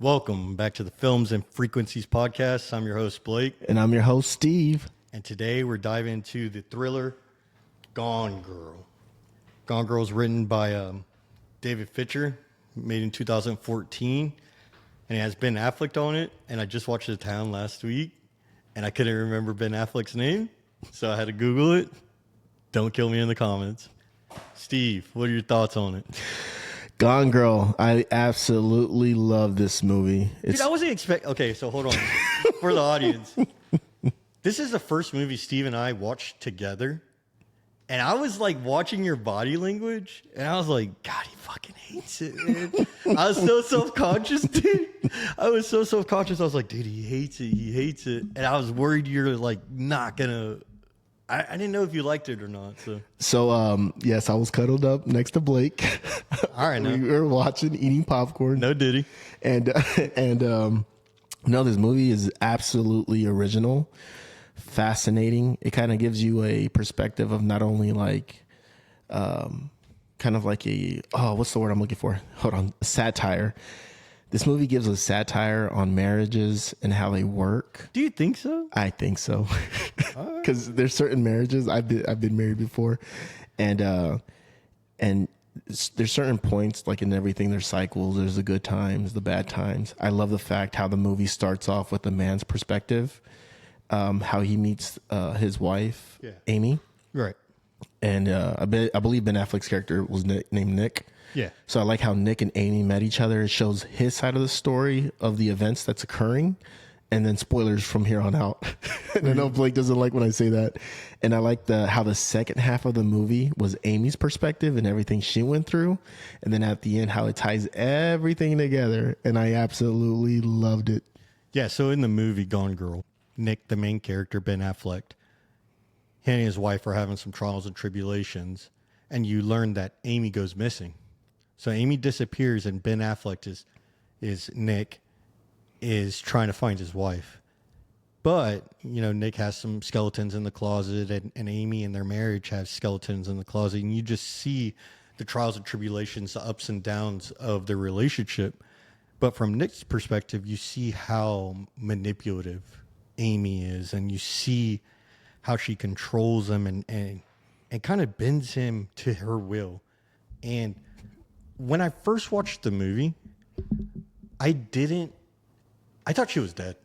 Welcome back to the Films and Frequencies podcast. I'm your host, Blake. And I'm your host, Steve. And today we're diving into the thriller Gone Girl. Gone Girl is written by David Fincher, made in 2014. And it has Ben Affleck on it. And I just watched The Town last week. And I couldn't remember Ben Affleck's name. So I had to Google it. Don't kill me in the comments. Steve, what are your thoughts on it? Gone Girl. I absolutely love this movie. Dude, I wasn't expecting... Okay, so hold on. For the audience. This is the first movie Steve and I watched together. And I was like watching your body language. And I was like, God, he fucking hates it, man. I was so self-conscious, dude. I was so self-conscious. I was like, dude, he hates it. He hates it. And I was worried you're like not going to... I didn't know if you liked it or not. So yes, I was cuddled up next to Blake. All right, we were watching, eating popcorn. No diddy. And no, this movie is absolutely original, fascinating. It kind of gives you a perspective of not only like, kind of like what's the word I'm looking for? Hold on, satire. This movie gives a satire on marriages and how they work. Do you think so? I think so, because there's certain marriages I've been married before, and there's certain points like in everything. There's cycles. There's the good times, the bad times. I love the fact how the movie starts off with the man's perspective, how he meets his wife, Amy, right, and I believe Ben Affleck's character was named Nick. Yeah. So I like how Nick and Amy met each other. It shows his side of the story of the events that's occurring. And then spoilers from here on out. And I know Blake doesn't like when I say that. And I like how the second half of the movie was Amy's perspective and everything she went through. And then at the end, how it ties everything together. And I absolutely loved it. Yeah. So in the movie Gone Girl, Nick, the main character, Ben Affleck, he and his wife are having some trials and tribulations. And you learn that Amy goes missing. So Amy disappears, and Ben Affleck is Nick is trying to find his wife. But, you know, Nick has some skeletons in the closet, and Amy and their marriage have skeletons in the closet. And you just see the trials and tribulations, the ups and downs of the relationship. But from Nick's perspective, you see how manipulative Amy is, and you see how she controls him and kind of bends him to her will. And when I first watched the movie, I thought she was dead.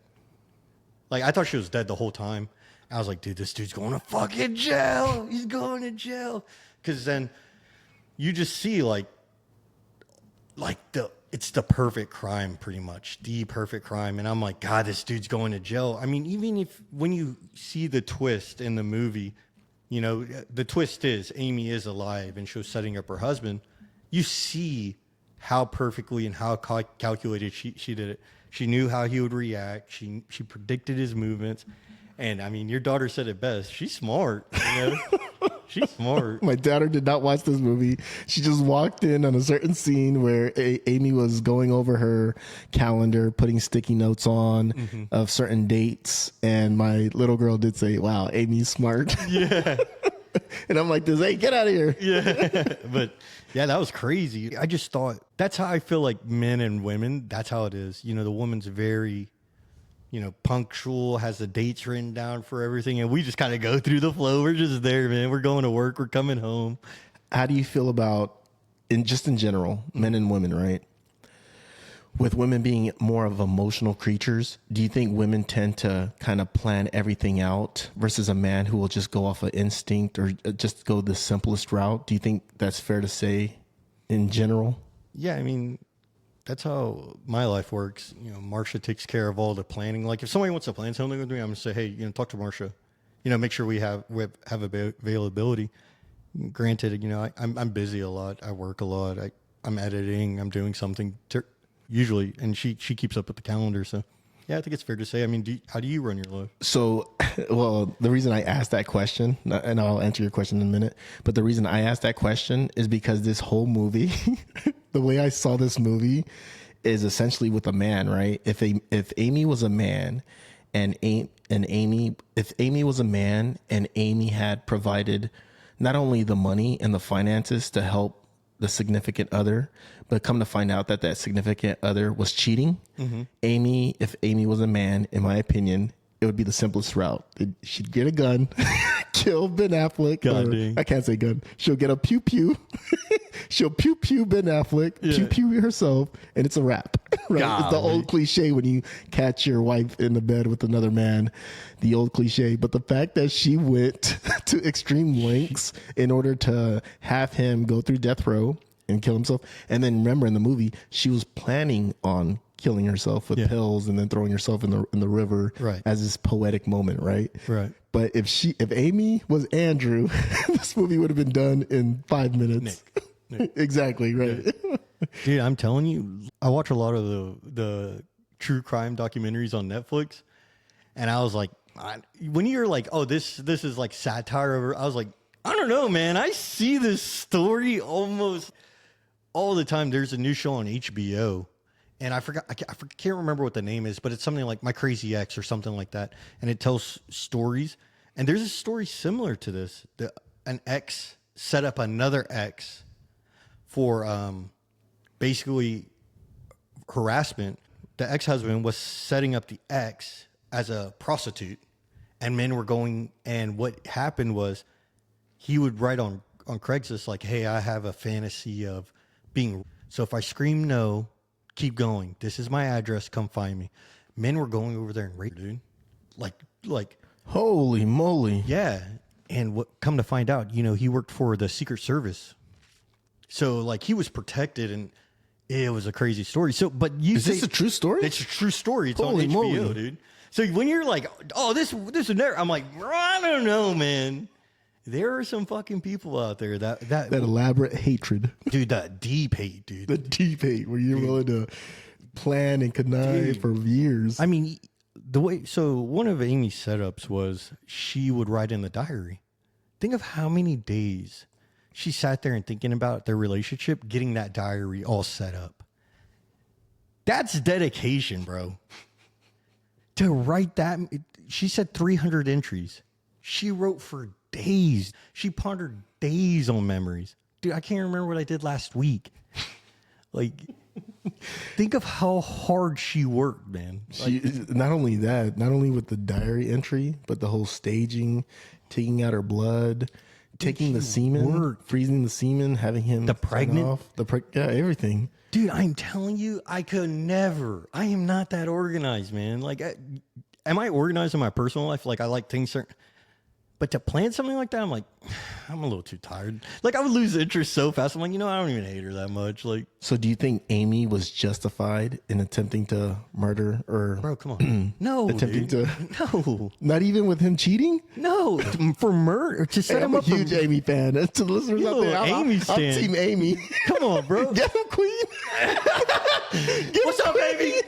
Like, I thought she was dead the whole time. I was like, dude, this dude's going to fucking jail. He's going to jail. Because then you just see it's the perfect crime, pretty much. The perfect crime. And I'm like, God, this dude's going to jail. I mean, even when you see the twist in the movie, you know, the twist is Amy is alive and she was setting up her husband. You see how perfectly and how calculated she did it. She knew how he would react. She predicted his movements. And, I mean, your daughter said it best. She's smart. You know? She's smart. My daughter did not watch this movie. She just walked in on a certain scene where Amy was going over her calendar, putting sticky notes on of certain dates. And my little girl did say, wow, Amy's smart. Yeah. And I'm like, hey, get out of here. Yeah. But yeah, that was crazy. I just thought that's how I feel like men and women. That's how it is. You know, the woman's very, you know, punctual, has the dates written down for everything. And we just kind of go through the flow. We're just there, man. We're going to work. We're coming home. How do you feel about, in general, men and women, right? With women being more of emotional creatures, do you think women tend to kind of plan everything out versus a man who will just go off of instinct or just go the simplest route? Do you think that's fair to say in general? Yeah, I mean, that's how my life works. You know, Marsha takes care of all the planning. Like if somebody wants to plan something with me, I'm going to say, hey, you know, talk to Marsha. You know, make sure we have availability. Granted, you know, I'm busy a lot. I work a lot. I'm editing. I'm doing something usually, and she keeps up with the calendar. So, yeah, I think it's fair to say. I mean, how do you run your life? So, well, the reason I asked that question, and I'll answer your question in a minute, but the reason I asked that question is because this whole movie, the way I saw this movie is essentially with a man, right? If Amy was a man and Amy was a man and Amy had provided not only the money and the finances to help the significant other, but come to find out that that significant other was cheating. Amy, if Amy was a man, in my opinion, it would be the simplest route. She'd get a gun, kill Ben Affleck. God dang. I can't say gun. She'll get a pew pew. She'll pew pew Ben Affleck, pew pew herself, and it's a wrap. Right? It's the old cliche when you catch your wife in the bed with another man, the old cliche. But the fact that she went to extreme lengths in order to have him go through death row and kill himself. And then remember in the movie, she was planning on killing herself with pills and then throwing herself in the river as this poetic moment, right? Right. But if Amy was Andrew, this movie would have been done in 5 minutes. Nick. Exactly, right. Yeah. Dude, I'm telling you, I watch a lot of the true crime documentaries on Netflix, and I was like, when you're like, oh, this is like satire, I was like, I don't know, man. I see this story almost all the time. There's a new show on HBO, and I can't remember what the name is, but it's something like My Crazy Ex or something like that, and it tells stories. And there's a story similar to this. An ex set up another ex for basically harassment. The ex-husband was setting up the ex as a prostitute, and men were going, and what happened was he would write on Craigslist like, hey, I have a fantasy of being, so if I scream no, keep going. This is my address, come find me. Men were going over there and raping, dude. Like holy moly. Yeah. And what come to find out, he worked for the Secret Service. So like he was protected, and it was a crazy story. So, but is this a true story? It's a true story. It's Holy on HBO, moly. dude. So when you're like, oh, this is never, I'm like, I don't know, man. There are some fucking people out there that elaborate hatred, dude. That deep hate, dude. The deep hate where you're willing to plan and connive for years. I mean, one of Amy's setups was she would write in the diary. Think of how many days she sat there and thinking about their relationship, getting that diary all set up. That's dedication, bro. To write that, she said 300 entries. She wrote for days. She pondered days on memories. Dude, I can't remember what I did last week. Like, think of how hard she worked, man. Not only with the diary entry, but the whole staging, taking out her blood, taking the semen, freezing the semen, having him the pregnant, everything. Dude, I'm telling you, I am not that organized, man. Like, am I organized in my personal life? Like, I like things certain. But to plan something like that, I'm like, I'm a little too tired. Like, I would lose interest so fast. I'm like, I don't even hate her that much. Like, so do you think Amy was justified in attempting to murder or? Bro, come on. No, attempting dude. to. No. Not even with him cheating? No, for murder. To set him I'm up. a huge Amy fan. To the listeners out there, I'm Team Amy. Come on, bro. Get him, Queen. What's up, baby?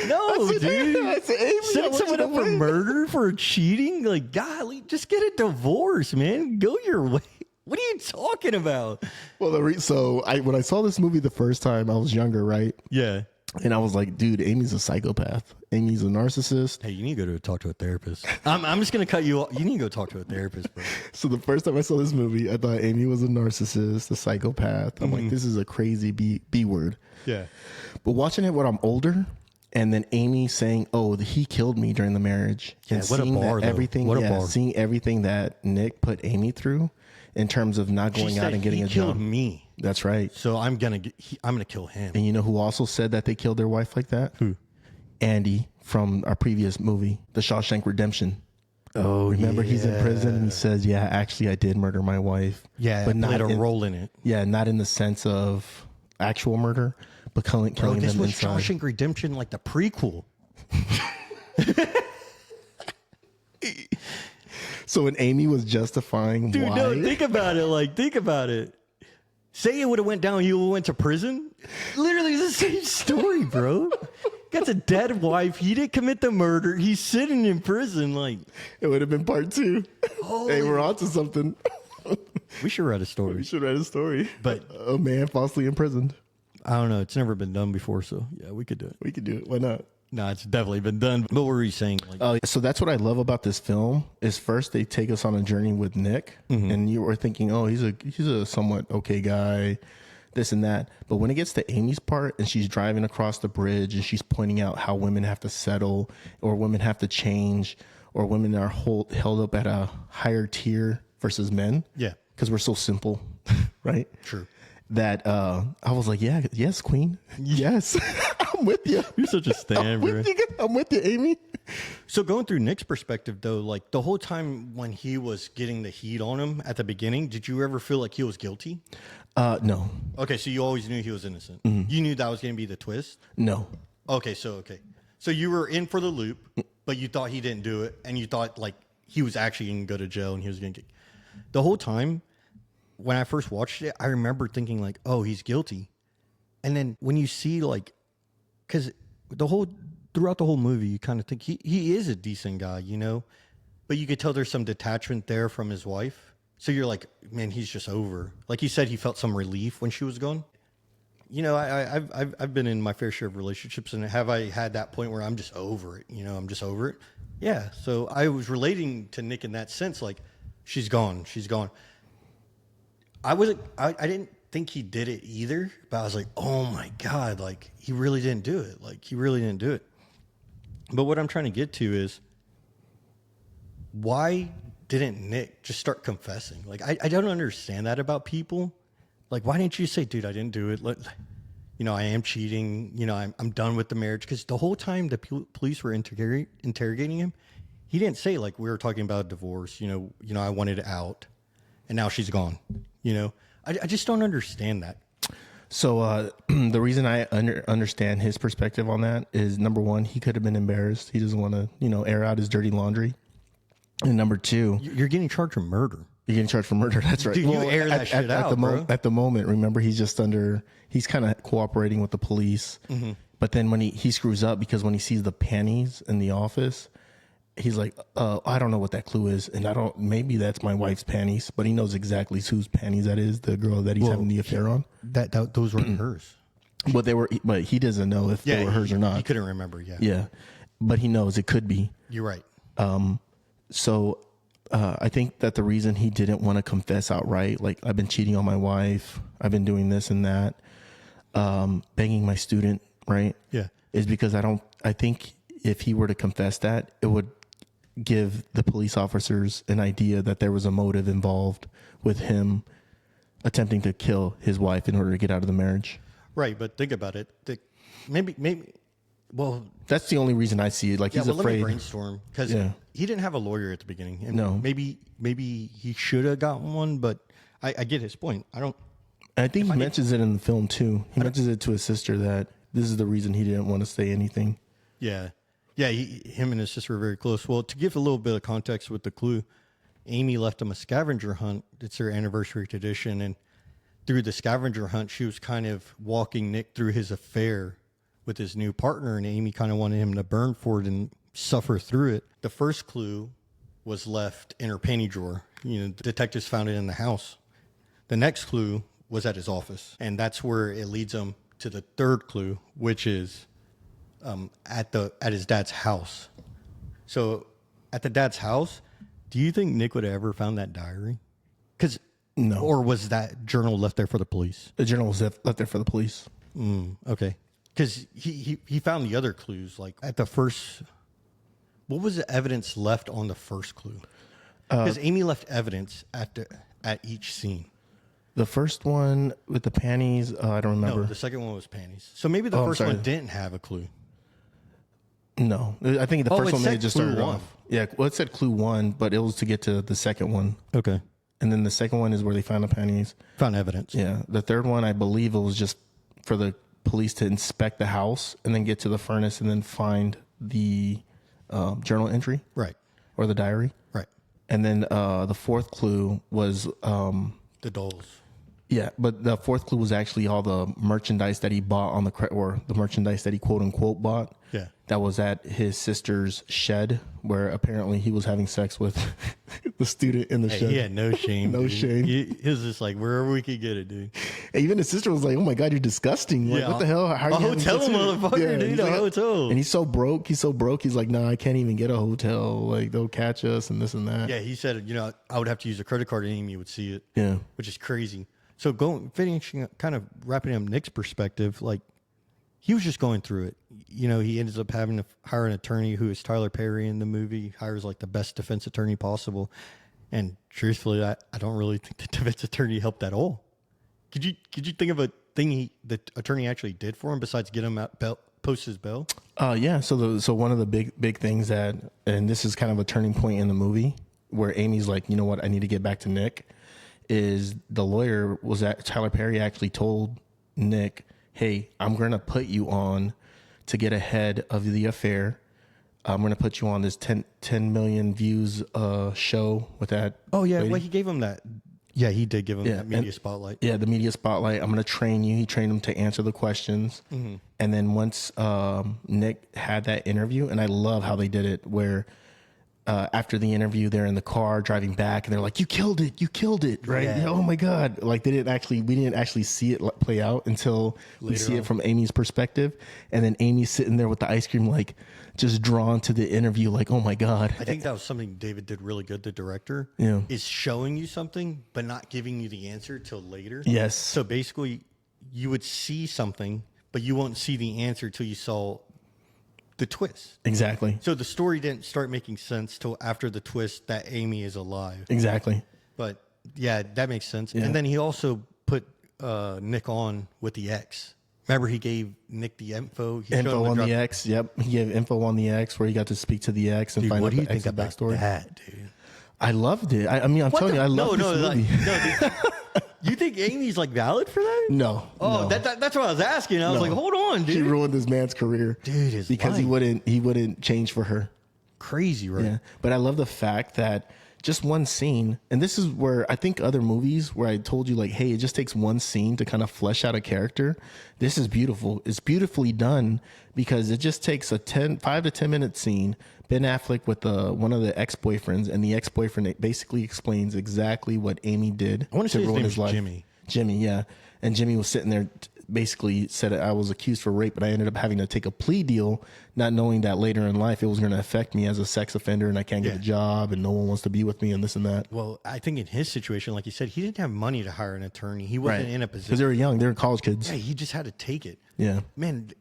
No, dude. Set someone up for murder, for cheating? Like, golly, just get a divorce, man. Go your way. What are you talking about? Well, when I saw this movie the first time, I was younger, right? Yeah. And I was like, dude, Amy's a psychopath. Amy's a narcissist. Hey, you need to go talk to a therapist. I'm just going to cut you off. You need to go talk to a therapist, bro. So the first time I saw this movie, I thought Amy was a narcissist, a psychopath. I'm like, this is a crazy B word. Yeah. But watching it when I'm older, and then Amy saying, "Oh, he killed me during the marriage," and what seeing a bar, seeing everything that Nick put Amy through, in terms of not going out and getting a job. He killed me. That's right. So I'm gonna kill him. And you know who also said that they killed their wife like that? Who? Andy from our previous movie, The Shawshank Redemption. Oh, remember he's in prison and he says, "Yeah, actually, I did murder my wife." Yeah, but not a role in it. Yeah, not in the sense of actual murder, but killing them inside. This was Shawshank Redemption, like the prequel. So when Amy was justifying Dude, why... no, think about it. Say it would have went down, you went to prison. Literally the same story, bro. Got a dead wife. He didn't commit the murder. He's sitting in prison. Like, it would have been part 2. Hey, we're onto something. We should write a story. But a man falsely imprisoned. I don't know. It's never been done before, so yeah, we could do it. Why not? No, it's definitely been done. But what were you saying? Like, So that's what I love about this film is first they take us on a journey with Nick, and you were thinking, oh, he's a somewhat okay guy, this and that. But when it gets to Amy's part and she's driving across the bridge and she's pointing out how women have to settle or women have to change or women are held up at a higher tier versus men. Yeah. Because we're so simple, right? True. That I was like, yes, Queen. Yes. I'm with you. You're such a stan, bro. I'm with you, Amy. So going through Nick's perspective, though, like the whole time when he was getting the heat on him at the beginning, did you ever feel like he was guilty? No. Okay, so you always knew he was innocent. You knew that was going to be the twist? No. Okay. So you were in for the loop, but you thought he didn't do it, and you thought like he was actually going to go to jail and he was going to get... The whole time, when I first watched it, I remember thinking like, oh, he's guilty. And then when you see like... Because throughout the whole movie, you kind of think he is a decent guy, you know? But you could tell there's some detachment there from his wife. So you're like, man, he's just over. Like he said, he felt some relief when she was gone. You know, I've been in my fair share of relationships, and have I had that point where I'm just over it? You know, I'm just over it. Yeah. So I was relating to Nick in that sense, like she's gone. I didn't think he did it either, but I was like, oh my God, like he really didn't do it. Like he really didn't do it. But what I'm trying to get to is, why didn't Nick just start confessing? Like, I don't understand that about people. Like, why didn't you say, dude, I didn't do it? You know, I am cheating. You know, I'm done with the marriage. Because the whole time the police were interrogating him, he didn't say, like, we were talking about divorce. You know, I wanted out, and now she's gone. You know, I just don't understand that. So the reason I understand his perspective on that is, number one, he could have been embarrassed. He doesn't want to, air out his dirty laundry. And number two, you're getting charged for murder. You're getting charged for murder. That's right. Dude, you air that shit out, bro. At the moment, remember, he's kind of cooperating with the police. Mm-hmm. But then when he screws up, because when he sees the panties in the office, he's like, I don't know what that clue is. And maybe that's my wife's panties, but he knows exactly whose panties that is, the girl that he's having the affair on. Those weren't hers. But he doesn't know if they were hers or not. He couldn't remember. Yeah. Yeah. But he knows it could be. You're right. So I think that the reason he didn't want to confess outright, like, I've been cheating on my wife, I've been doing this and that, banging my student, right? Yeah. Is because I think if he were to confess that, it would give the police officers an idea that there was a motive involved with him attempting to kill his wife in order to get out of the marriage. Right. But think about it. Maybe. Well, that's the only reason I see it. Like, he's afraid. Let me brainstorm, because he didn't have a lawyer at the beginning. And no. Maybe he should have gotten one, but I get his point. I think he mentions it in the film too. He mentions it to his sister that this is the reason he didn't want to say anything. Yeah. Yeah. Him and his sister were very close. Well, to give a little bit of context with the clue, Amy left him a scavenger hunt. It's their anniversary tradition. And through the scavenger hunt, she was kind of walking Nick through his affair with his new partner, and Amy kind of wanted him to burn for it and suffer through it. The first clue was left in her panty drawer. The detectives found it in the house. The next clue was at his office, and that's where it leads them to the third clue, which is at his dad's house. So at the dad's house, do you think Nick would have ever found that diary? No. Or was that journal left there for the police? The journal was left there for the police. Okay. Because he found the other clues, like at the first. What was the evidence left on the first clue? Because Amy left evidence at each scene. The first one with the panties, I don't remember. No, the second one was panties. So maybe the first one didn't have a clue. No, I think the first one they just started one. off. Yeah, well, it said clue one, but it was to get to the second one. Okay. And then the second one is where they found the panties. Found evidence. Yeah. The third one, I believe it was just for the police to inspect the house and then get to the furnace and then find the journal entry. Right. Or the diary. Right. And then the fourth clue was... the dolls. Yeah, but the fourth clue was actually all the merchandise that he bought on or the merchandise that he quote unquote bought. Yeah. That was at his sister's shed where apparently he was having sex with the student in the show. He had no shame. No dude. shame. He was just like, wherever we could get it, dude. And even his sister was like, "Oh my god, you're disgusting! Like, what the hell? How are you a having hotel, sex here?" motherfucker, dude. he's A like, hotel. And he's so broke. He's like, "Nah, I can't even get a hotel. Like, they'll catch us and this and that." Yeah, he said, I would have to use a credit card and Amy would see it. Yeah. Which is crazy. So finishing, kind of wrapping up Nick's perspective, like, he was just going through it. He ends up having to hire an attorney who is Tyler Perry in the movie, hires like the best defense attorney possible. And truthfully, I don't really think the defense attorney helped at all. Could you think of a thing the attorney actually did for him besides get him out post his bail? Yeah. So one of the big things and this is kind of a turning point in the movie where Amy's like, you know what, I need to get back to Nick, is the lawyer was that Tyler Perry actually told Nick, hey, I'm going to put you on to get ahead of the affair. I'm going to put you on this 10 million views show with that. Oh, yeah. lady. Well, he gave him that. Yeah, he did give him that media spotlight. Yeah, the media spotlight. I'm going to train you. He trained him to answer the questions. Mm-hmm. And then once Nick had that interview, and I love how they did it, where after the interview, they're in the car driving back, and they're like, "You killed it, right? Yeah. Oh my god!" Like we didn't actually see it play out until we see it from Amy's perspective, and then Amy's sitting there with the ice cream, like just drawn to the interview, like, "Oh my god!" I think that was something David did really good. The director, is showing you something but not giving you the answer till later. Yes. So basically, you would see something, but you won't see the answer till you saw the twist. Exactly. So the story didn't start making sense till after the twist that Amy is alive. Exactly. But yeah, that makes sense. Yeah. And then he also put Nick on with the ex. Remember, he gave Nick the info. He showed Info him on the ex. Yep. He gave info on the ex where he got to speak to the ex and Dude, find what out do you the ex's think about backstory. that, dude? I loved it. I mean, I'm telling you, I love this movie. Dude, you think Amy's like valid for that? No. Oh, no. that's what I was asking. I was like, hold on, dude. She ruined this man's career, Dude, because he wouldn't change for her. Crazy, right? Yeah, but I love the fact that just one scene, and this is where I think other movies where I told you like, hey, it just takes one scene to kind of flesh out a character. This is beautiful. It's beautifully done because it just takes a 5 to 10 minute scene. Ben Affleck with one of the ex-boyfriends, and the ex-boyfriend basically explains exactly what Amy did. I want to say ruin his name is Jimmy. Jimmy, yeah. And Jimmy was sitting there, basically said I was accused for rape, but I ended up having to take a plea deal, not knowing that later in life it was going to affect me as a sex offender, and I can't get a job, and no one wants to be with me, and this and that. Well, I think in his situation, like you said, he didn't have money to hire an attorney. He wasn't in a position. Because they were young. They were college kids. Yeah, he just had to take it. Yeah. Man,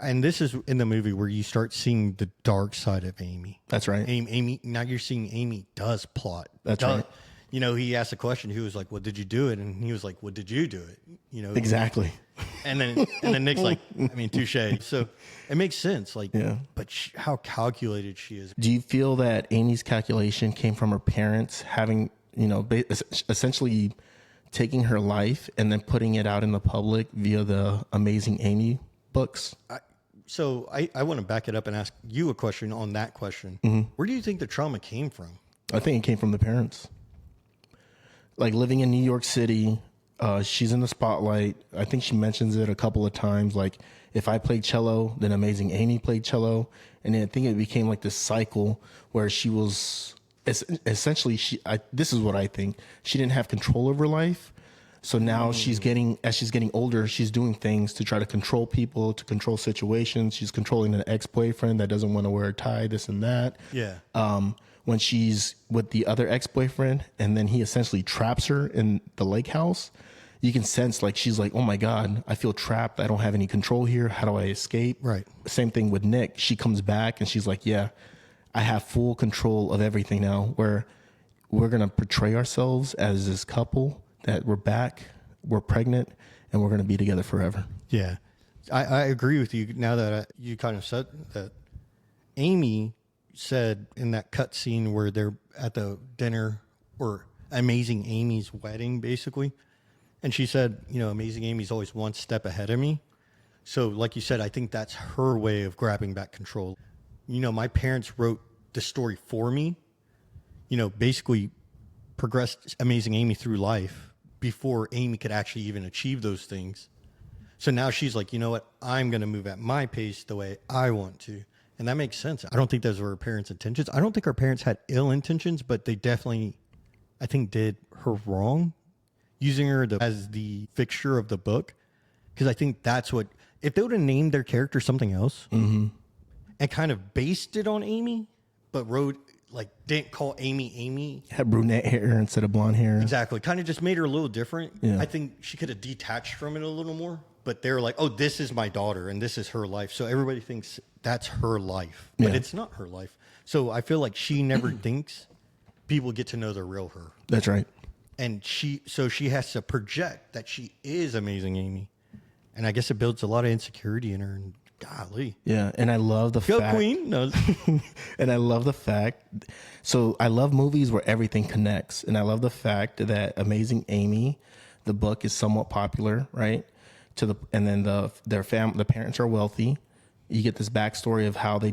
and this is in the movie where you start seeing the dark side of Amy. That's right. Amy, now you're seeing Amy does plot. That's right. He asked a question. He was like, "Well, did you do it?" And he was like, "Well, did you do it?" Exactly. And then Nick's like, "I mean, touche." So it makes sense. Like, but how calculated she is. Do you feel that Amy's calculation came from her parents having, essentially taking her life and then putting it out in the public via the Amazing Amy books? So I want to back it up and ask you a question on that question. Mm-hmm. Where do you think the trauma came from? I think it came from the parents. Like living in New York City, she's in the spotlight. I think she mentions it a couple of times. Like, if I played cello, then Amazing Amy played cello. And then I think it became like this cycle where she was essentially, this is what I think. She didn't have control over life. So now as she's getting older, she's doing things to try to control people, to control situations. She's controlling an ex-boyfriend that doesn't want to wear a tie, this and that. Yeah. When she's with the other ex-boyfriend and then he essentially traps her in the lake house, you can sense like she's like, oh my God, I feel trapped. I don't have any control here. How do I escape? Right. Same thing with Nick. She comes back and she's like, yeah, I have full control of everything now, where we're going to portray ourselves as this couple that we're back, we're pregnant, and we're going to be together forever. Yeah. I agree with you now that you kind of said that. Amy said in that cut scene where they're at the dinner or Amazing Amy's wedding, basically. And she said, Amazing Amy's always one step ahead of me. So like you said, I think that's her way of grabbing back control. My parents wrote the story for me, basically progressed Amazing Amy through life before Amy could actually even achieve those things. So now she's like, you know what? I'm going to move at my pace the way I want to. And that makes sense. I don't think those were her parents' intentions. I don't think her parents had ill intentions, but they definitely, I think, did her wrong using her as the fixture of the book. Because I think that's what, if they would have named their character something else and kind of based it on Amy, but wrote, like, didn't call Amy. Had brunette hair instead of blonde hair. Exactly. Kind of just made her a little different. Yeah. I think she could have detached from it a little more. But they're like, oh, this is my daughter and this is her life. So everybody thinks that's her life. But it's not her life. So I feel like she never thinks people get to know the real her. That's right. And she has to project that she is amazing Amy. And I guess it builds a lot of insecurity in her. And golly. Yeah. And I love the Go fact. Queen. No. And I love the fact. So I love movies where everything connects. And I love the fact that Amazing Amy, the book, is somewhat popular, right? And then the parents are wealthy. You get this backstory of how they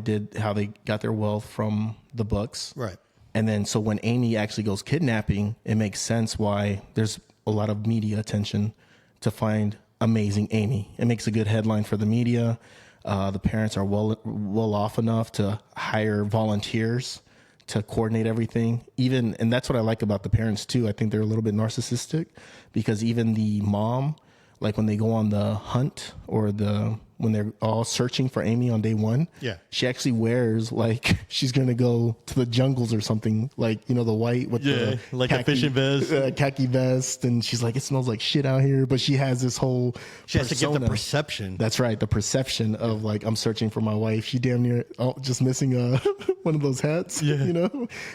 got their wealth from the books. Right. And then so when Amy actually goes kidnapping, it makes sense why there's a lot of media attention to find Amazing Amy. It makes a good headline for the media. The parents are well off enough to hire volunteers to coordinate everything. And that's what I like about the parents too. I think they're a little bit narcissistic because even the mom, like when they go on the hunt or when they're all searching for Amy on day one, she actually wears like she's going to go to the jungles or something, like, the white with the like khaki, a fishing vest, khaki vest. And she's like, it smells like shit out here. But she has this whole she has to give the perception. That's right. The perception of like, I'm searching for my wife. She damn near just missing one of those hats,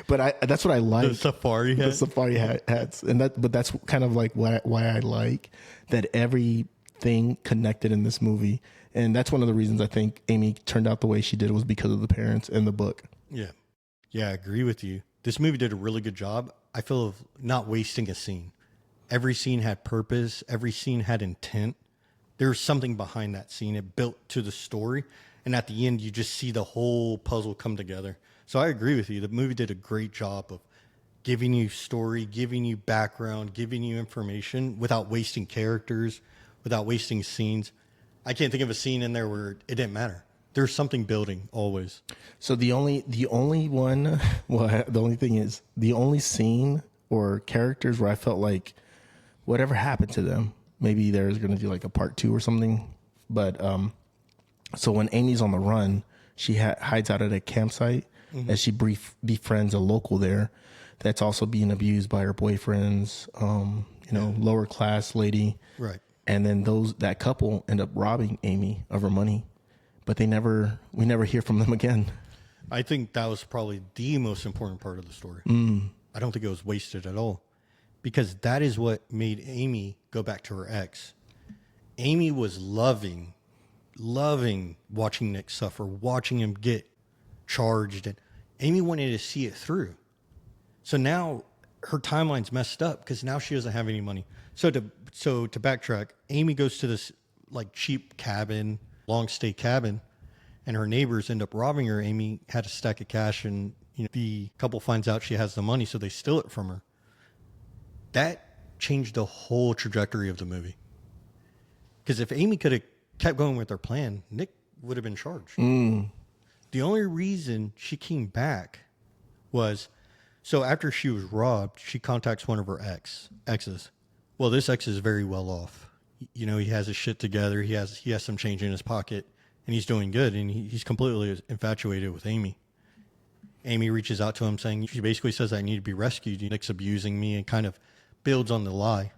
But that's what I like. The safari hat. The safari hats. But that's kind of like why I like that everything connected in this movie. And that's one of the reasons I think Amy turned out the way she did was because of the parents and the book. Yeah. Yeah, I agree with you. This movie did a really good job, I feel, of not wasting a scene. Every scene had purpose. Every scene had intent. There was something behind that scene. It built to the story. And at the end, you just see the whole puzzle come together. So I agree with you. The movie did a great job of giving you story, giving you background, giving you information without wasting characters, without wasting scenes. I can't think of a scene in there where it didn't matter. There's something building always. So the only thing is the only scene or characters where I felt like whatever happened to them, maybe there's going to do like a part 2 or something. But so when Amy's on the run, she hides out at a campsite as she befriends a local there that's also being abused by her boyfriend's, lower class lady. Right. And then that couple end up robbing Amy of her money, but we never hear from them again. I think that was probably the most important part of the story. I don't think it was wasted at all because that is what made Amy go back to her ex. Amy was loving watching Nick suffer, watching him get charged, and Amy wanted to see it through. So now her timeline's messed up because now she doesn't have any money. So to backtrack, Amy goes to this like cheap cabin, long stay cabin, and her neighbors end up robbing her. Amy had a stack of cash, and the couple finds out she has the money, so they steal it from her. That changed the whole trajectory of the movie. Because if Amy could have kept going with her plan, Nick would have been charged. The only reason she came back was so after she was robbed, she contacts one of her exes. Well, this ex is very well off. He has his shit together. He has some change in his pocket, and he's doing good. And he's completely infatuated with Amy. Amy reaches out to him saying, she basically says, I need to be rescued. Nick's abusing me, and kind of builds on the lie.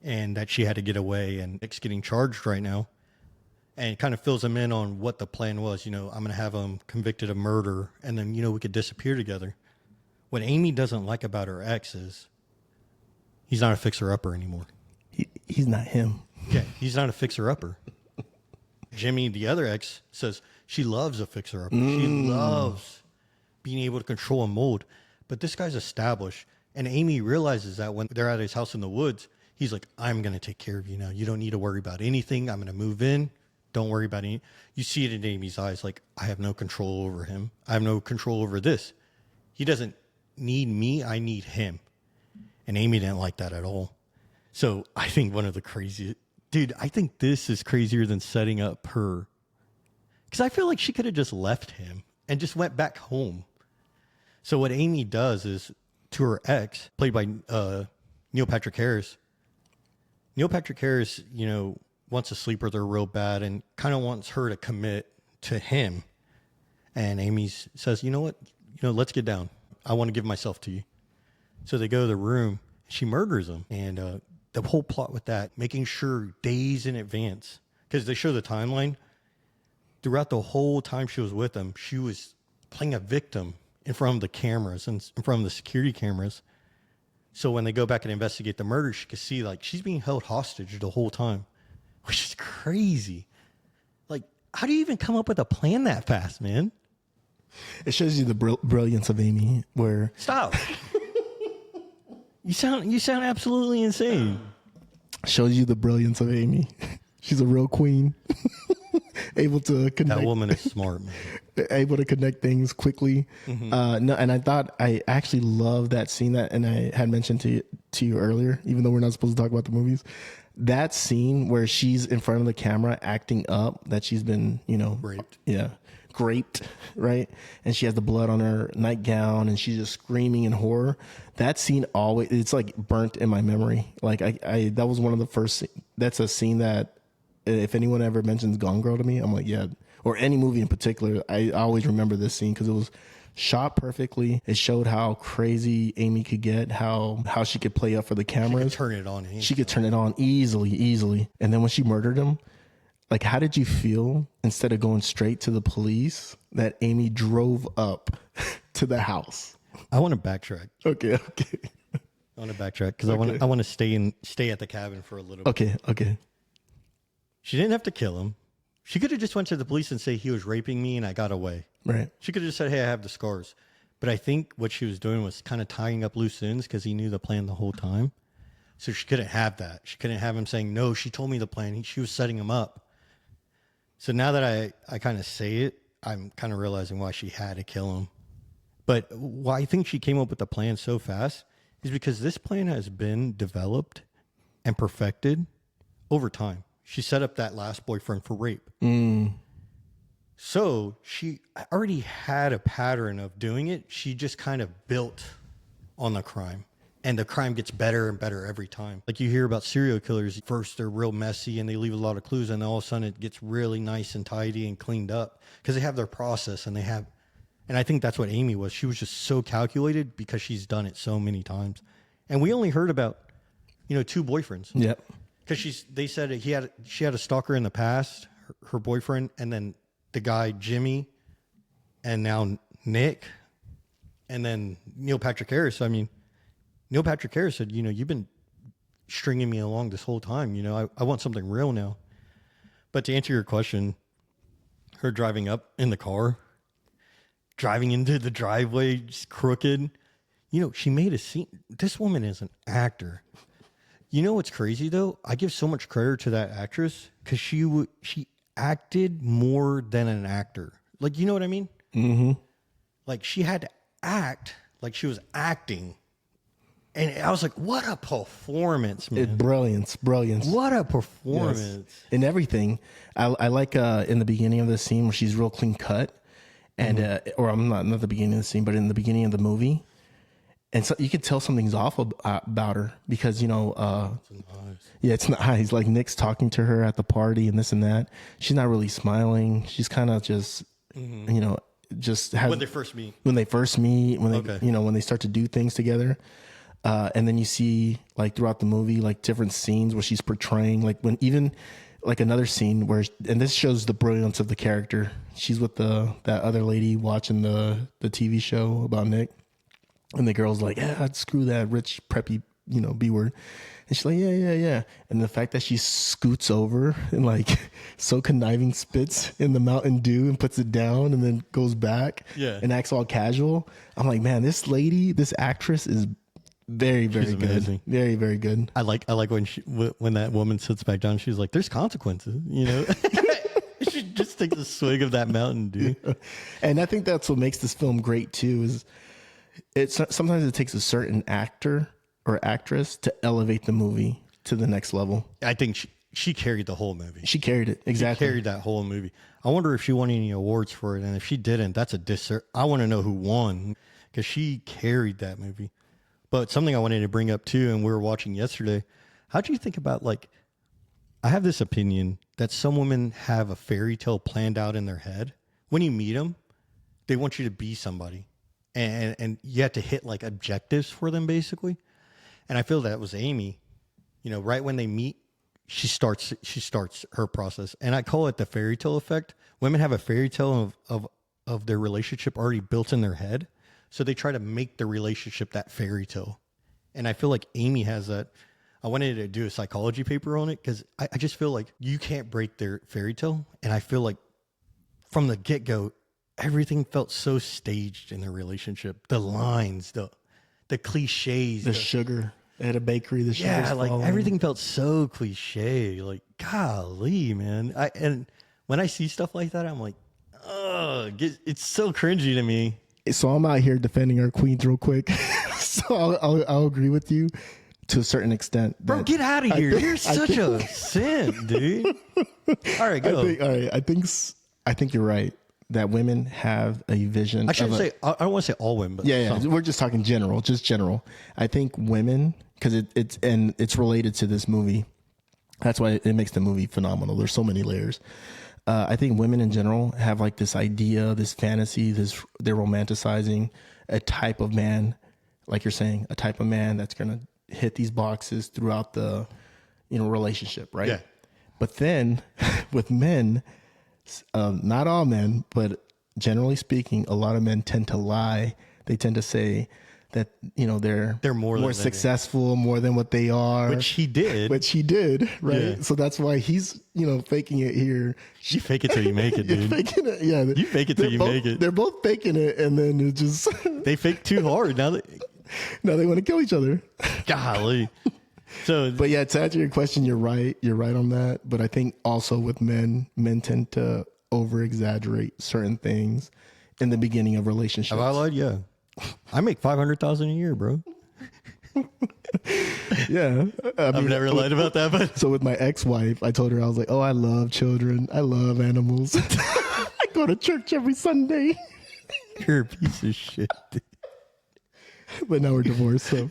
And that she had to get away, and Nick's getting charged right now. And kind of fills him in on what the plan was. I'm going to have him convicted of murder, and then, we could disappear together. What Amy doesn't like about her ex is he's not a fixer-upper anymore. He's not him. Yeah, he's not a fixer-upper. Jimmy, the other ex, says she loves a fixer-upper. She loves being able to control a mold. But this guy's established. And Amy realizes that when they're at his house in the woods, he's like, I'm going to take care of you now. You don't need to worry about anything. I'm going to move in. Don't worry about anything. You see it in Amy's eyes, like, I have no control over him. I have no control over this. He doesn't need me. I need him. And Amy didn't like that at all. So I think one of the craziest, dude, I think this is crazier than setting up her Because I feel like she could have just left him and just went back home. So what Amy does is, to her ex, played by Neil Patrick Harris. Neil Patrick Harris, wants to sleep with her real bad and kind of wants her to commit to him. And Amy says, you know what? Let's get down. I want to give myself to you. So they go to the room. She murders him. And the whole plot with that, making sure days in advance, because they show the timeline. Throughout the whole time she was with him, she was playing a victim in front of the cameras and in front of the security cameras. So when they go back and investigate the murder, she could see like she's being held hostage the whole time, which is crazy. Like, how do you even come up with a plan that fast, man? It shows you the brilliance of Amy. Where stop. You sound absolutely insane. Shows you the brilliance of Amy. She's a real queen. Able to connect. That woman is smart, man. Able to connect things quickly. Mm-hmm. No, and I actually love that scene and I had mentioned to you earlier, even though we're not supposed to talk about the movies. That scene where she's in front of the camera acting up that she's been, raped. Yeah. Graped, right? And she has the blood on her nightgown and she's just screaming in horror. That scene it's like burnt in my memory. Like I that was one of the first, that's a scene that if anyone ever mentions Gone Girl to me, I'm like, yeah, or any movie in particular, I always remember this scene because it was shot perfectly. It showed how crazy Amy could get, how she could play up for the cameras. She could turn it on. She could turn it on easily. And then when she murdered him, like, how did you feel instead of going straight to the police that Amy drove up to the house? I want to backtrack. Okay. I want to backtrack because I want to stay at the cabin for a little bit. Okay. She didn't have to kill him. She could have just went to the police and say he was raping me and I got away. Right. She could have just said, hey, I have the scars. But I think what she was doing was kind of tying up loose ends because he knew the plan the whole time. So she couldn't have that. She couldn't have him saying, no, she told me the plan. She was setting him up. So now that I kind of say it, I'm kind of realizing why she had to kill him. But why I think she came up with the plan so fast is because this plan has been developed and perfected over time. She set up that last boyfriend for rape. So she already had a pattern of doing it. She just kind of built on the crime. And the crime gets better and better every time. Like you hear about serial killers, first they're real messy and they leave a lot of clues, and then all of a sudden it gets really nice and tidy and cleaned up because they have their process and I think that's what Amy was. She was just so calculated because she's done it so many times. And we only heard about, 2 boyfriends. Yep. Because they said she had a stalker in the past, her boyfriend, and then the guy Jimmy, and now Nick, and then Neil Patrick Harris. I mean, Neil Patrick Harris said, you've been stringing me along this whole time. I want something real now. But to answer your question, her driving up in the car, driving into the driveway, just crooked, she made a scene. This woman is an actor. You know what's crazy, though? I give so much credit to that actress because she acted more than an actor. Like, you know what I mean? Mm-hmm. Like, she had to act like she was acting. And I was like, what a performance, man. Brilliance. What a performance. Yes. In everything. I like in the beginning of the scene where she's real clean cut. And, or I'm not the beginning of the scene, but in the beginning of the movie. And so you could tell something's off about her because, it's in the eyes. Like Nick's talking to her at the party and this and that. She's not really smiling. She's kind of just, just has. When they first meet. When they, when they start to do things together. And then you see like throughout the movie, like different scenes where she's portraying, like when even like another scene where, and this shows the brilliance of the character. She's with that other lady watching the TV show about Nick. And the girl's like, yeah, screw that rich, preppy, B word. And she's like, yeah. And the fact that she scoots over and like so conniving spits in the Mountain Dew and puts it down and then goes back and acts all casual. I'm like, man, this actress is very, very good. Amazing. Very, very good. I like when that woman sits back down, she's like, there's consequences, She just takes a swig of that Mountain Dew. Yeah. And I think that's what makes this film great too, is sometimes it takes a certain actor or actress to elevate the movie to the next level. I think she carried the whole movie. She carried it. Exactly. She carried that whole movie. I wonder if she won any awards for it. And if she didn't, that's a disservice. I want to know who won because she carried that movie. But something I wanted to bring up too, and we were watching yesterday. How do you think about I have this opinion that some women have a fairy tale planned out in their head. When you meet them, they want you to be somebody. And you have to hit objectives for them basically. And I feel that was Amy, right when they meet, she starts her process. And I call it the fairy tale effect. Women have a fairy tale of their relationship already built in their head. So they try to make the relationship that fairy tale. And I feel like Amy has that. I wanted to do a psychology paper on it because I just feel like you can't break their fairy tale. And I feel like from the get-go, everything felt so staged in their relationship. The lines, the cliches. The sugar at a bakery. The sugar. Yeah, everything felt so cliche. Golly, man. And when I see stuff like that, I'm like, oh, it's so cringy to me. So I'm out here defending our queens real quick. So I'll agree with you to a certain extent. Bro, get out of here. You're such a simp, dude. All right, go. I think you're right that women have a vision. I shouldn't say, I don't want to say all women, but we're just talking general, just general. I think women, because it's related to this movie. That's why it makes the movie phenomenal. There's so many layers. I think women in general have this idea, this fantasy, they're romanticizing a type of man, like you're saying, a type of man that's going to hit these boxes throughout the, relationship, right? Yeah. But then with men, not all men, but generally speaking, a lot of men tend to lie. They tend to say that, they're more successful, more than what they are. Which he did, right? Yeah. So that's why he's, faking it here. You fake it till you make it, dude. Faking it, yeah. You fake it till you make it. They're both faking it, and then it just they fake too hard. Now they want to kill each other. Golly. So, but yeah, to answer your question, you're right. You're right on that. But I think also with men tend to over exaggerate certain things in the beginning of relationships. Have I lied? Yeah. I make $500,000 a year, bro. Yeah. I've never lied about that, but so with my ex-wife, I told her, I was like, oh, I love children. I love animals. I go to church every Sunday. You're a piece of shit, dude. But now we're divorced, so.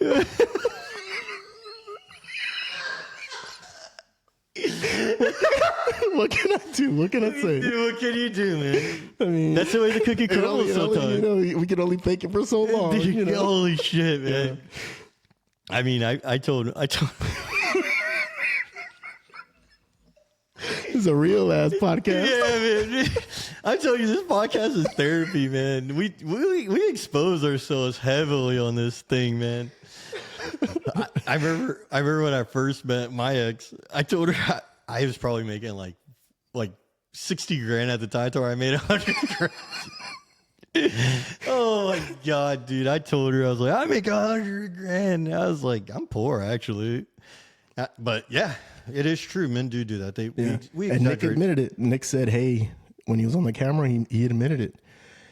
What can I do? What can I say? Dude, what can you do, man? I mean, that's the way the cookie crumbles sometimes. We can only fake it for so long. Dude, holy shit, man. Yeah. I mean, I told It's a real ass podcast. Yeah, man. I tell you, this podcast is therapy, man. We expose ourselves heavily on this thing, man. I remember when I first met my ex, I told her I was probably making like 60 grand at the time, to where I made 100 grand. Oh my God, dude. I told her, I was like, I make 100 grand. I was like, I'm poor actually. But yeah, it is true. Men do that. We and Nick admitted it. Nick said, hey, when he was on the camera, he admitted it.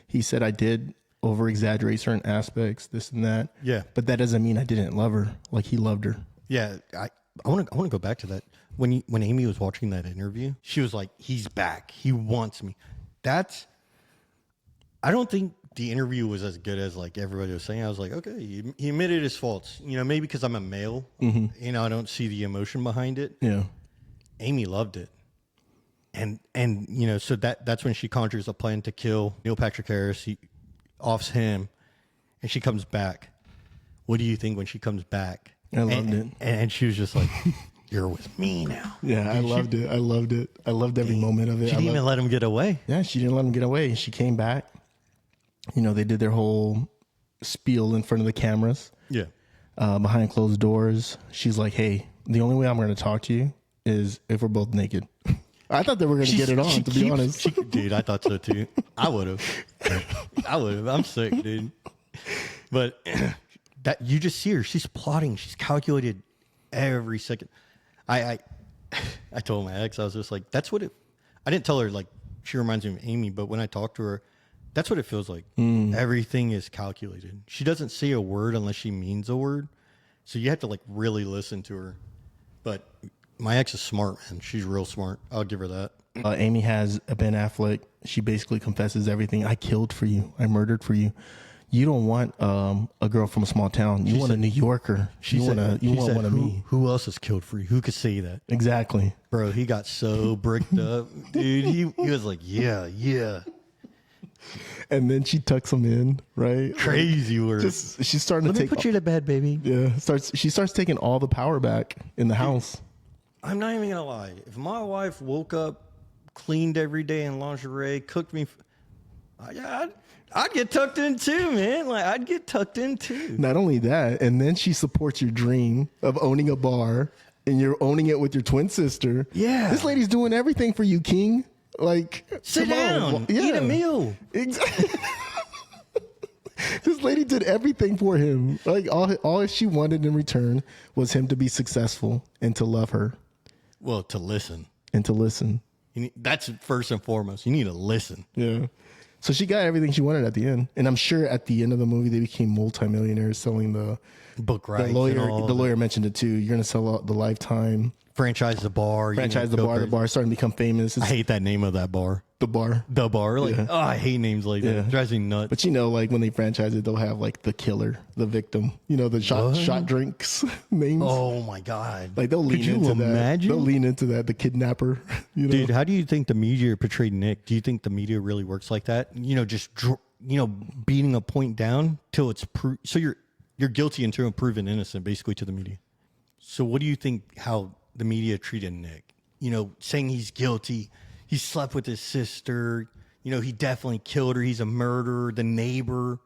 He said, I did over exaggerate certain aspects, this and that. Yeah. But that doesn't mean I didn't love her like he loved her. Yeah. I want to go back to that. When Amy was watching that interview, she was like, he's back. He wants me. I don't think the interview was as good as everybody was saying. I was like, okay, he admitted his faults. Maybe because I'm a male, I don't see the emotion behind it. Yeah. Amy loved it. And so that's when she conjures a plan to kill Neil Patrick Harris. He offs him, and she comes back. What do you think when she comes back? I loved it. And she was just like, you're with me now. Yeah, I loved it. I loved it. I loved every moment of it. She didn't even let him get away. Yeah, she didn't let him get away. She came back. They did their whole spiel in front of the cameras. Yeah. Behind closed doors. She's like, hey, the only way I'm going to talk to you is if we're both naked. I thought they were going to get it on, to be honest. Dude, I thought so too. I would have. I'm sick, dude. But that you just see her. She's plotting. She's calculated every second. I told my ex, I was just like, that's what it. I didn't tell her she reminds me of Amy, but when I talked to her, that's what it feels like. Everything is calculated. She doesn't say a word unless she means a word. So you have to really listen to her. But My ex is smart, man. She's real smart. I'll give her that. Amy has a Ben Affleck. She basically confesses everything. I killed for you. I murdered for you. You don't want a girl from a small town. You want a New Yorker. You want one of me. Who else is killed for you? Who could say that? Exactly. Bro, he got so bricked up. Dude, he was like, yeah. And then she tucks him in, right? Crazy word. She's starting to take. Put you to bed, baby. Yeah. She starts taking all the power back in the house. I'm not even gonna lie. If my wife woke up, cleaned every day in lingerie, cooked me, I'd get tucked in too, man. Like I'd get tucked in too. Not only that, and then she supports your dream of owning a bar, and you're owning it with your twin sister. Yeah, this lady's doing everything for you, King. Like, sit down, eat a meal. Exactly. This lady did everything for him. Like all she wanted in return was him to be successful and to love her. Well, to listen. And to listen. That's first and foremost. You need to listen. Yeah. So she got everything she wanted at the end. And I'm sure at the end of the movie, they became multimillionaires selling the book rights. The lawyer mentioned it too. You're going to sell out the Lifetime. Franchise the bar. The bar is starting to become famous. I hate that name of that bar. The bar. Like, yeah. Oh, I hate names like that. It drives me nuts. But like when they franchise it, they'll have like the killer, the victim, the shot drinks names. Oh my God. Like they'll lean into that. They'll lean into that. The kidnapper. Dude, how do you think the media portrayed Nick? Do you think the media really works like that? Just, beating a point down till it's so you're guilty until proven innocent, basically, to the media. So what do you think how the media treated Nick? Saying he's guilty. He slept with his sister. He definitely killed her. He's a murderer. The neighbor,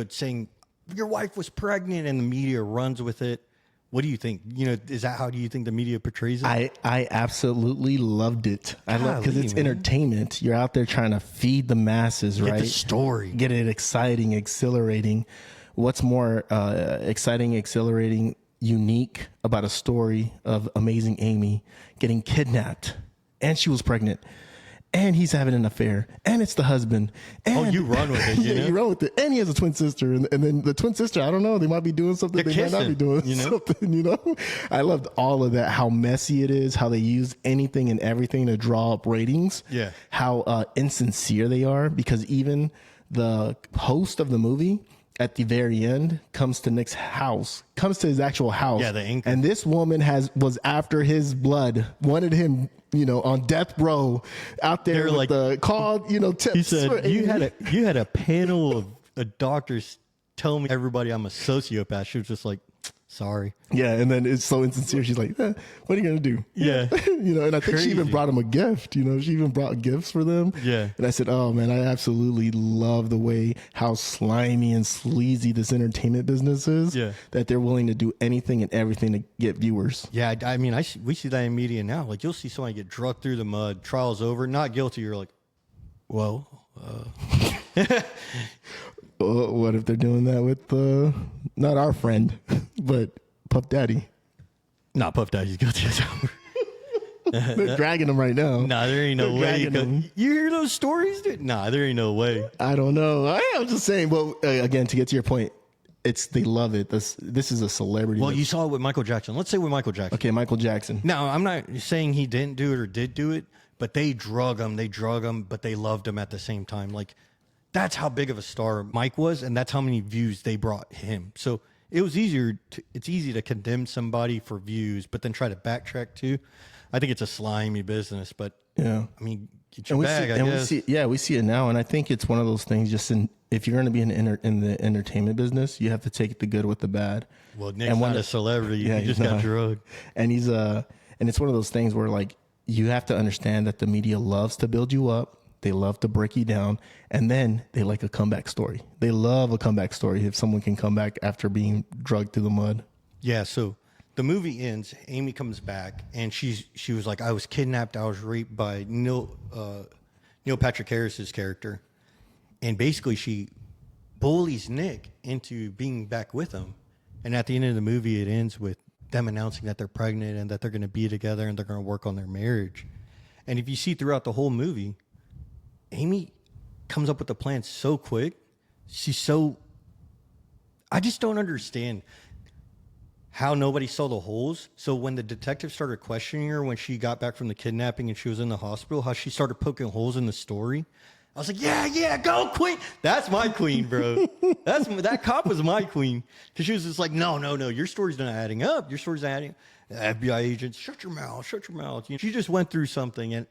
saying your wife was pregnant, and the media runs with it. What do you think? Is that how do you think the media portrays it? I absolutely loved it. I love because it's entertainment. You're out there trying to feed the masses, right? Get the story. Get it exciting, exhilarating. What's more exciting, exhilarating, unique about a story of Amazing Amy getting kidnapped, and she was pregnant, and he's having an affair, and it's the husband. And, you run with it. You run with it. And he has a twin sister, and then the twin sister, I don't know, they might be doing something, they might not be doing something. I loved all of that. How messy it is. How they use anything and everything to draw up ratings. Yeah. How insincere they are, because even the host of the movie, at the very end, comes to Nick's house, comes to his actual house. Yeah, the anchor. And this woman was after his blood, wanted him, on death row, out there with like, the call, tips. He said, you had a panel of doctors tell me everybody I'm a sociopath. She was just like, sorry. Yeah, and then it's so insincere. She's like, what are you going to do? Yeah. And I think she even brought him a gift. She even brought gifts for them. Yeah. And I said, oh, man, I absolutely love the way how slimy and sleazy this entertainment business is. Yeah. That they're willing to do anything and everything to get viewers. Yeah, I mean, we see that in media now. Like, you'll see somebody get drugged through the mud, trial's over, not guilty. You're like, well, what if they're doing that with not our friend, but Puff Daddy? Nah, Puff Daddy's guilty as hell. They're dragging him right now. Nah, there ain't no way. You hear those stories, dude? Nah, there ain't no way. I don't know. I'm just saying. Well, again, to get to your point, they love it. This is a celebrity. Well, you saw it with Michael Jackson. Let's say with Michael Jackson. Okay, Michael Jackson. Now, I'm not saying he didn't do it or did do it, but they drug him, but they loved him at the same time. Like, that's how big of a star Mike was, and that's how many views they brought him. So it's easy to condemn somebody for views, but then try to backtrack too. I think it's a slimy business, but yeah, I mean, get your bag, I guess. We see it now, and I think it's one of those things. If you're going to be in the entertainment business, you have to take the good with the bad. Well, Nick's not a celebrity; he just got drugged, and and it's one of those things where like you have to understand that the media loves to build you up. They love to break you down, and then they like a comeback story. They love a comeback story if someone can come back after being drugged through the mud. Yeah, so the movie ends. Amy comes back, and she was like, I was kidnapped. I was raped by Neil Patrick Harris's character. And basically, she bullies Nick into being back with him. And at the end of the movie, it ends with them announcing that they're pregnant and that they're going to be together and they're going to work on their marriage. And if you see throughout the whole movie, Amy comes up with a plan so quick. I just don't understand. how nobody saw the holes. So when the detective started questioning her when she got back from the kidnapping and she was in the hospital, how she started poking holes in the story. I was like, yeah, go queen. That's my queen, bro. That cop was my queen. Because she was just like, no, your story's not adding up. Your story's not adding up. The FBI agents, shut your mouth. You know, she just went through something. And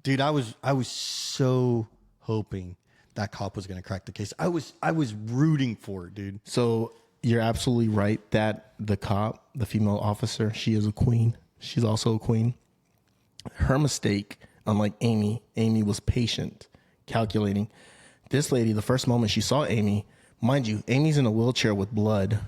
dude, I was so hoping that cop was going to crack the case. I was rooting for it, dude. So you're absolutely right that the cop, the female officer, she is a queen. She's also a queen. Her mistake, unlike Amy was patient, calculating. This lady, the first moment she saw Amy, mind you, Amy's in a wheelchair with blood,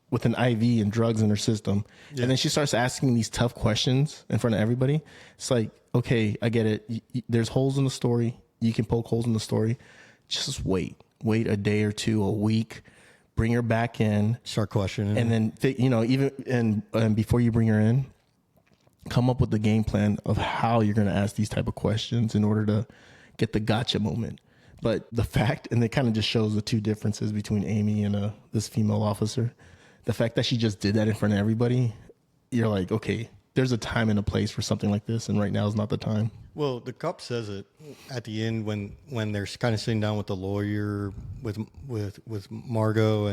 with an IV and drugs in her system. Yeah. And then she starts asking these tough questions in front of everybody. It's like, okay, I get it. There's holes in the story. You can poke holes in the story. Just wait a day or two, a week, bring her back in. Start questioning. And then, you know, even, and before you bring her in, come up with the game plan of how you're going to ask these type of questions in order to get the gotcha moment. But the fact, and it kind of just shows the two differences between Amy and this female officer. The fact that she just did that in front of everybody, you're like, okay, there's a time and a place for something like this, and right now is not the time. Well, the cop says it at the end when they're kind of sitting down with the lawyer, with Margot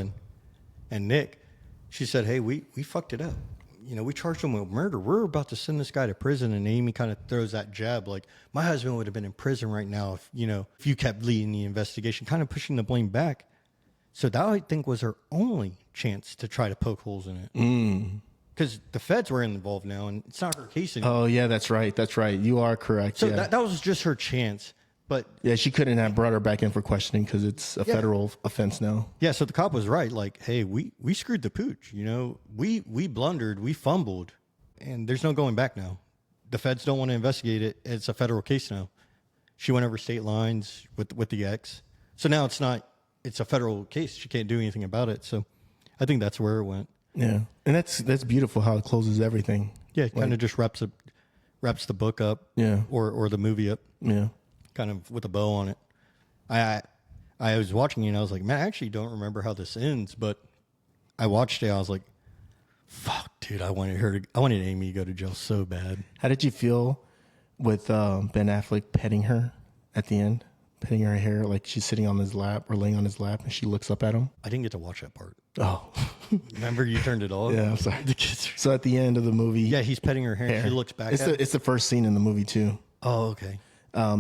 and Nick. She said, hey, we fucked it up. You know, we charged him with murder. We're about to send this guy to prison. And Amy kind of throws that jab like, my husband would have been in prison right now if you kept leading the investigation, kind of pushing the blame back. So that, I think, was her only chance to try to poke holes in it. Because the feds were involved now, and it's not her case anymore. Oh, yeah, that's right. You are correct. So yeah. that was just her chance. But yeah, she couldn't have brought her back in for questioning because it's a federal offense now. Yeah, so the cop was right. Like, hey, we screwed the pooch. You know, we blundered, we fumbled, and there's no going back now. The feds don't want to investigate it. It's a federal case now. She went over state lines with the ex. So now it's a federal case. She can't do anything about it. So I think that's where it went. Yeah, and that's beautiful how it closes everything. Yeah, kind of just wraps the book up. Yeah, or the movie up. Yeah, kind of with a bow on it. I was watching it and I was like, man, I actually don't remember how this ends, but I watched it. I was like, fuck, dude, I wanted Amy to go to jail so bad. How did you feel with Ben Affleck petting her at the end? Petting her hair, like she's sitting on his lap or laying on his lap and she looks up at him? I didn't get to watch that part. Oh. Remember you turned it off? Yeah, I'm sorry. So at the end of the movie. Yeah, he's petting her hair. She looks back It's the first scene in the movie too. Oh, okay.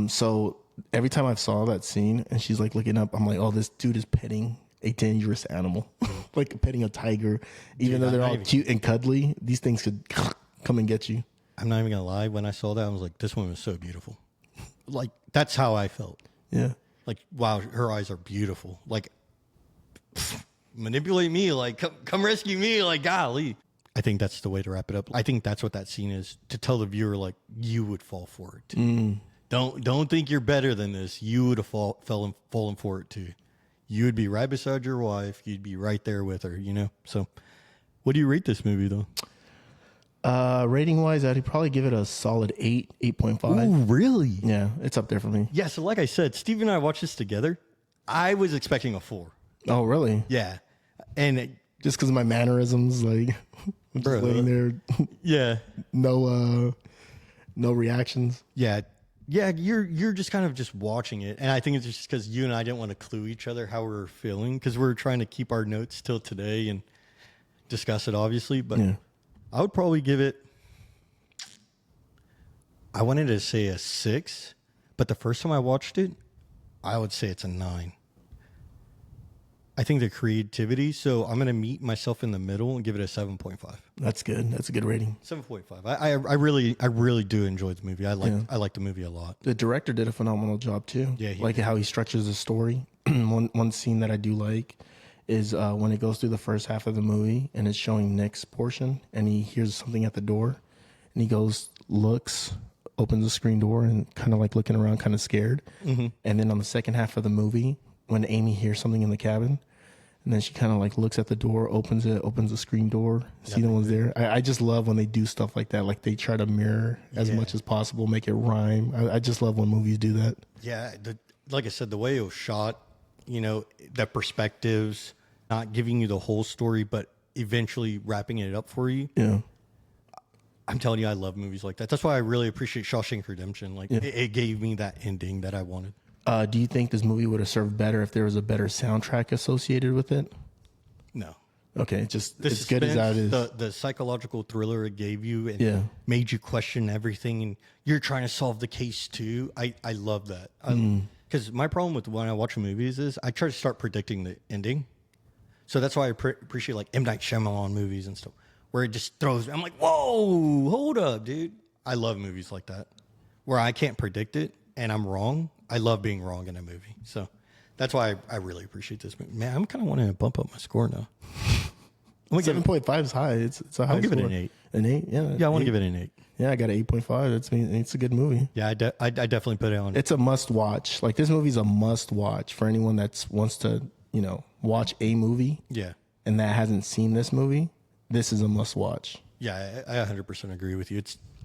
So every time I saw that scene and she's like looking up, I'm like, oh, this dude is petting a dangerous animal. Like petting a tiger. Even though they're all cute and cuddly, these things could come and get you. I'm not even going to lie. When I saw that, I was like, this one was so beautiful. Like, that's how I felt. Yeah. Like, wow, her eyes are beautiful. Like, manipulate me. Like, come rescue me. Like, golly. I think that's the way to wrap it up. I think that's what that scene is, to tell the viewer, like, you would fall for it too. Don't think you're better than this. You would have fallen for it too. You would be right beside your wife. You'd be right there with her, you know? So what do you rate this movie though? Rating wise, I'd probably give it a solid 8.5. Oh, really? Yeah, it's up there for me. Yeah, so like I said, Steve and I watched this together. I was expecting a 4. Oh, really? Yeah. And just because of my mannerisms, like I'm just laying there. Yeah. No reactions. Yeah. Yeah, you're just kind of just watching it. And I think it's just because you and I didn't want to clue each other how we were feeling, because we were trying to keep our notes till today and discuss it, obviously. But yeah. I would probably give it, I wanted to say a 6, but the first time I watched it, I would say it's a 9. I think the creativity, so I'm going to meet myself in the middle and give it a 7.5. That's good. That's a good rating. 7.5. I really do enjoy the movie. I like the movie a lot. The director did a phenomenal job too. Yeah, like how he structures the story. One scene that I do like is when it goes through the first half of the movie and it's showing Nick's portion and he hears something at the door and he goes, looks, opens the screen door and kind of like looking around, kind of scared. Mm-hmm. And then on the second half of the movie, when Amy hears something in the cabin, and then she kind of like looks at the door, opens the screen door, see no one's there. I just love when they do stuff like that. Like they try to mirror as much as possible, make it rhyme. I just love when movies do that. Yeah. Like I said, the way it was shot, the perspectives, not giving you the whole story, but eventually wrapping it up for you. Yeah. I'm telling you, I love movies like that. That's why I really appreciate Shawshank Redemption. Like, it gave me that ending that I wanted. Do you think this movie would have served better if there was a better soundtrack associated with it? No. Okay, just The as good as that is. the psychological thriller it gave you and made you question everything, and you're trying to solve the case too. I love that. Because my problem with when I watch movies is I try to start predicting the ending. So that's why I appreciate like M. Night Shyamalan movies and stuff, where it just throws me. I'm like, whoa, hold up, dude. I love movies like that, where I can't predict it and I'm wrong. I love being wrong in a movie. So that's why I really appreciate this movie. Man, I'm kind of wanting to bump up my score now. 7.5 is high. It's a high I'll give score. it an 8. An 8? Yeah. Yeah, I want to give it an 8. Yeah, I got an 8.5. It's a good movie. Yeah, I definitely put it on. It's a must watch. Like, this movie's a must watch for anyone that wants to, watch a movie. Yeah. And that hasn't seen this movie. This is a must watch. Yeah, I 100% agree with you.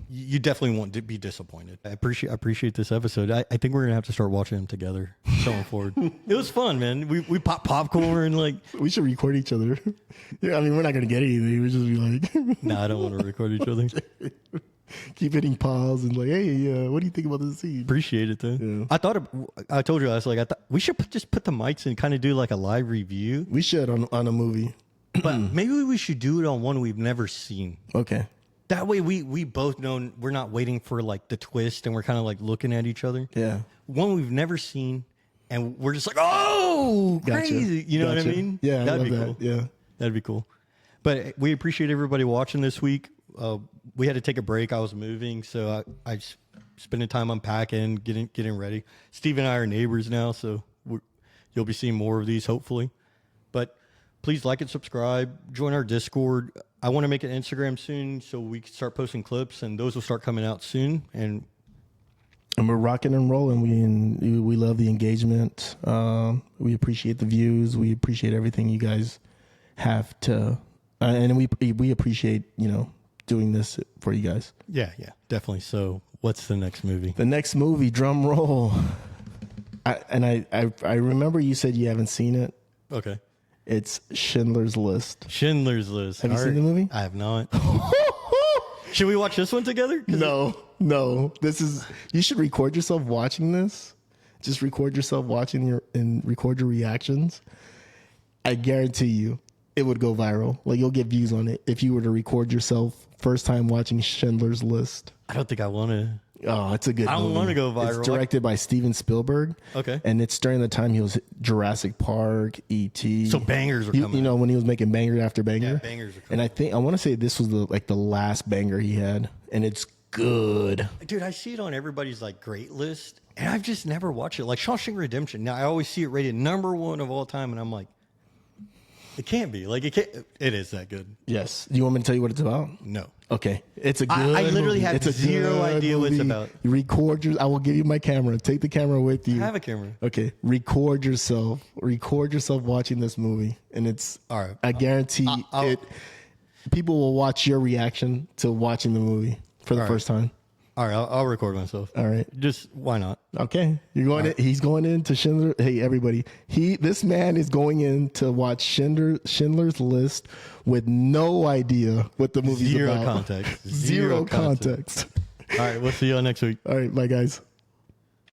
You definitely won't be disappointed. I appreciate this episode. I think we're gonna have to start watching them together going forward. It was fun, man. We pop popcorn like. We should record each other. Yeah, I mean, we're not gonna get anything. We just be like, Nah, I don't want to record each other. keep hitting pause and like, hey, what do you think about this scene? Appreciate it though. Yeah. I told you I thought we should just put the mics and kind of do like a live review. We should on a movie, but maybe we should do it on one we've never seen. Okay. That way we both know we're not waiting for like the twist and we're kind of like looking at each other. Yeah. One we've never seen and we're just like, oh, crazy. You know what I mean? Yeah, that'd be cool. Yeah. That'd be cool. But we appreciate everybody watching this week. We had to take a break. I was moving, so I spending time unpacking, getting ready. Steve and I are neighbors now, so you'll be seeing more of these hopefully. But please like and subscribe. Join our Discord. I want to make an Instagram soon so we can start posting clips, and those will start coming out soon. And we're rocking and rolling. We love the engagement. We appreciate the views. We appreciate everything you guys have to, and we appreciate doing this for you guys. Yeah, definitely. So, what's the next movie? The next movie, drum roll. I remember you said you haven't seen it. Okay. It's Schindler's List. Schindler's List. Have you seen the movie? I have not. Should we watch this one together? No. You should record yourself watching this. Just record yourself watching and record your reactions. I guarantee you it would go viral. Like, you'll get views on it if you were to record yourself first time watching Schindler's List. I don't think I want to. Oh, it's a good movie. I don't want to go viral. It's directed by Steven Spielberg. Okay. And it's during the time he was Jurassic Park, E.T. So bangers are coming. You know, when he was making banger after banger. Yeah, bangers are coming. And I want to say this was the last banger he had. And it's good. Dude, I see it on everybody's like great list. And I've just never watched it. Like Shawshank Redemption. Now, I always see it rated #1 of all time. And I'm like, it can't be. Like, it is that good. Yes. Do you want me to tell you what it's about? No. Okay. It's a good I literally movie. have It's a zero idea what it's movie. about. I will give you my camera. Take the camera with you. I have a camera. Okay. Record yourself watching this movie. And it's, All right. I guarantee people will watch your reaction to watching the movie for the first time. All right. I'll record myself. All right. Just why not? Okay. You're going he's going into Schindler. Hey, everybody. This man is going in to watch Schindler's List with no idea what the movie's Zero about. context. Zero context. All right. We'll see y'all next week. All right. Bye, guys.